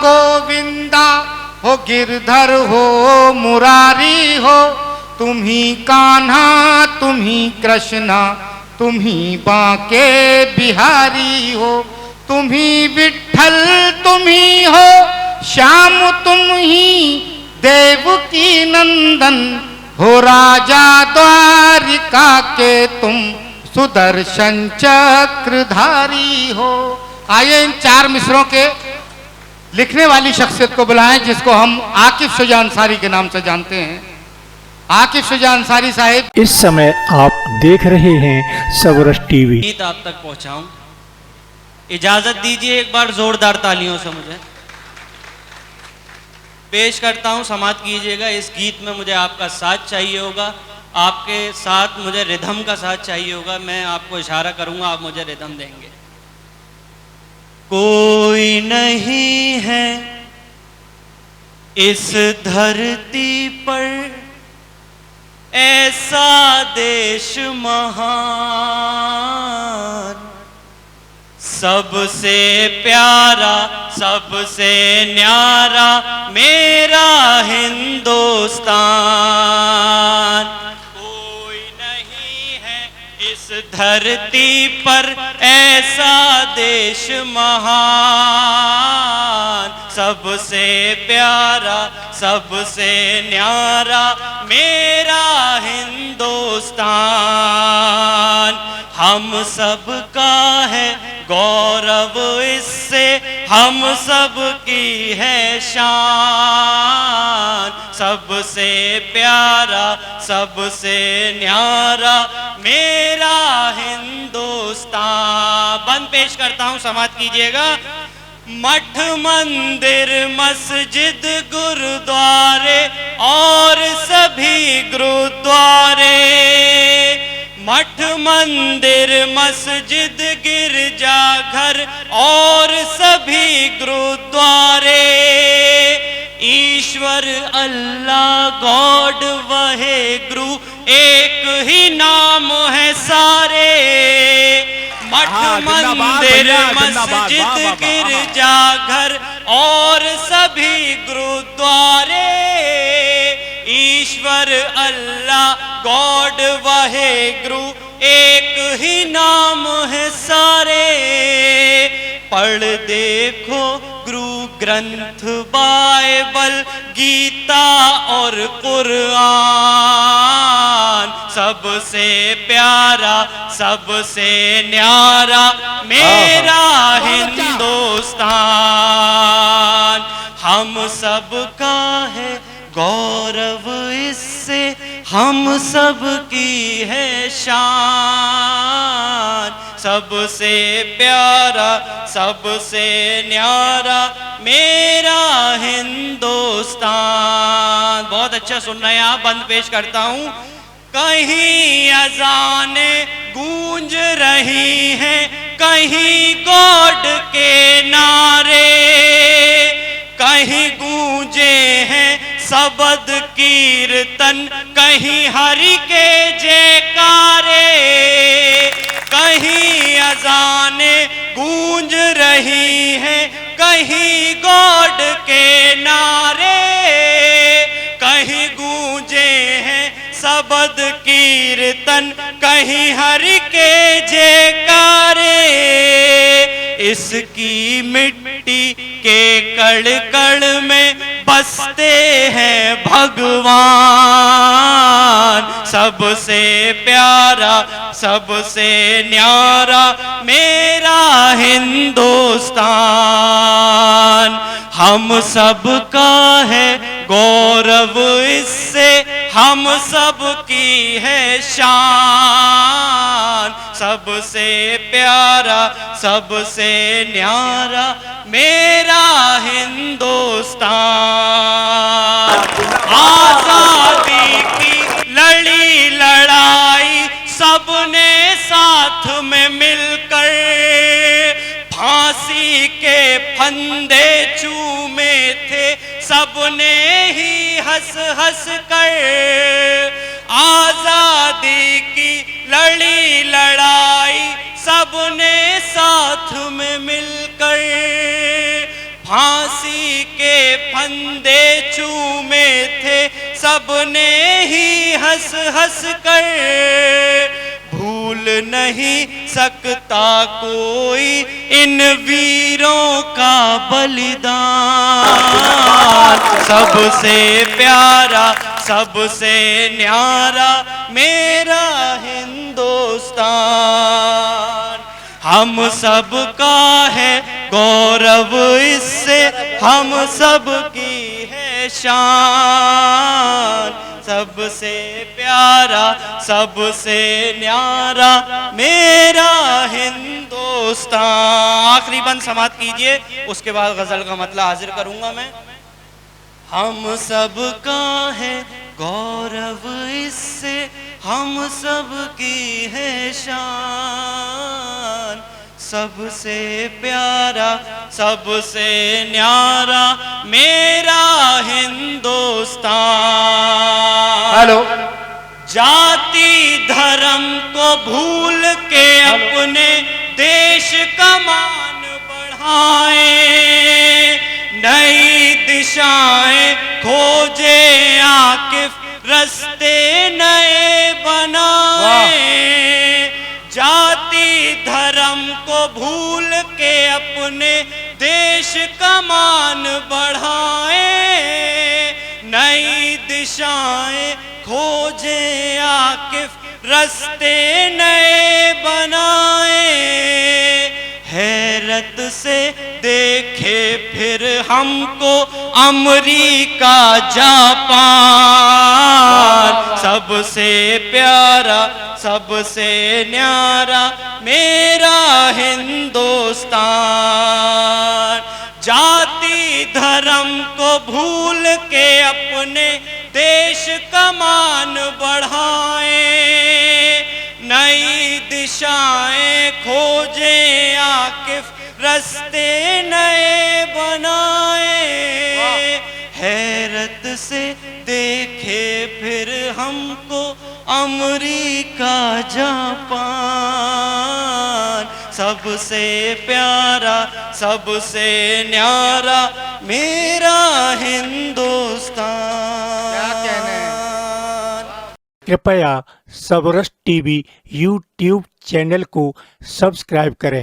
गोविंदा हो, गिरधर हो, मुरारी हो, तुम ही कान्हा, तुम ही कृष्णा, तुम ही बांके बिहारी हो, तुम ही विठ्ठल, तुम ही हो श्याम, तुम ही देवकी नंदन हो, राजा द्वारिका के तुम सुदर्शन चक्रधारी हो। आइए इन चार मिसरों के लिखने वाली शख्सियत को बुलाएं, जिसको हम आकिफ शुजा अंसारी के नाम से जानते हैं। आकिफ शुजा अंसारी साहिब, इस समय आप देख रहे हैं सबरस टीवी। गीत आप तक पहुंचाऊं, इजाजत दीजिए एक बार जोरदार तालियों से मुझे पेश करता हूं। समाप्त कीजिएगा। इस गीत में मुझे आपका साथ चाहिए होगा, आपके साथ मुझे रिदम का साथ चाहिए होगा। मैं आपको इशारा करूंगा, आप मुझे रिदम देंगे। कोई नहीं है इस धरती पर ऐसा देश महान, सबसे प्यारा सबसे न्यारा मेरा हिंदुस्तान। कोई नहीं है इस धरती पर ऐसा देश महान, सबसे प्यारा सबसे न्यारा मेरा हिंदुस्तान। हम सब का है गौरव इससे, हम सब की है शान, सबसे प्यारा सबसे न्यारा मेरा हिंदुस्तान। बंद पेश करता हूं, समाप्त कीजिएगा। मठ मंदिर मस्जिद गुरुद्वारे और सभी गुरुद्वारे, मठ मंदिर मस्जिद गिरजाघर और सभी गुरुद्वारे, ईश्वर अल्लाह गॉड वहे गुरु एक ही नाम है सारे। मठ मंदिर मस्जिद गिरजाघर और सभी गुरुद्वारे, ईश्वर अल्लाह गॉड वहे गुरु एक ही नाम है सारे। पढ़ देखो गुरु ग्रंथ बाइबल गीता और कुरान, सबसे प्यारा सबसे न्यारा मेरा हिंदुस्तान। हम सब का है गौरव इससे, हम सब की है शान, सबसे प्यारा सबसे न्यारा मेरा हिंदुस्तान। बहुत अच्छा सुन रहे हैं आप। बंद पेश करता हूं। कहीं अजाने गूंज रही हैं, कहीं गॉड के नारे, कहीं गूंजे हैं शब्द कीर्तन, कहीं हरि के जयकारे, कहीं अजाने गूंज रही हैं, कहीं गॉड के नारे, कहीं गूंजे हैं शब्द कीर्तन, कहीं हरि के जयकारे। इसकी मिट्टी के कण कण में बसते हैं भगवान, सबसे प्यारा सबसे न्यारा मेरा हिंदुस्तान। हम सब का है गौरव इससे, हम सब की है शान, सबसे प्यारा सबसे न्यारा मेरा हिंदुस्तान। आजादी की लड़ी लड़ाई सबने साथ में मिलकर, फांसी के फंदे चूमे थे सबने ही हंस हंस कर। आजादी की लड़ी लड़ाई सबने साथ में मिलकर, फांसी के फंदे चूमे थे सबने ही हंस हंस कर, भूल नहीं सकता कोई इन वीरों का बलिदान। सबसे प्यारा सबसे न्यारा मेरा हिंदुस्तान, हम सब का है गौरव इससे हम सब की है शान। सबसे प्यारा सबसे न्यारा मेरा हिंदुस्तान। आखिरी बंद समाप्त कीजिए, उसके बाद गजल का मतलब हाजिर करूंगा मैं। हम सब का है गौरव इससे हम सब की है शान। सबसे प्यारा सबसे न्यारा मेरा हिंदुस्तान। हेलो। जाति धर्म को भूल के अपने देश का मान बढ़ाए, नई दिशाएं खोजे आकिफ रास्ते नए बनाए। जाति धर्म को भूल के अपने देश का मान बढ़ाए, नई दिशाएं खोजे आकिफ रास्ते नए बनाए। हैरत से देखे फिर हमको अमरीका जापान। सबसे प्यारा सबसे न्यारा मेरा हिंदुस्तान। जाति धर्म को भूल के अपने देश का मान बढ़ाए, नई दिशाएं खोजे आकिफ रास्ते नए बनाए। हैरत से देखे फिर हमको अमरीका जापान। सबसे प्यारा सबसे न्यारा मेरा हिंदुस्तान। क्या कहना है? कृपया सबरस टीवी यूट्यूब चैनल को सब्सक्राइब करें।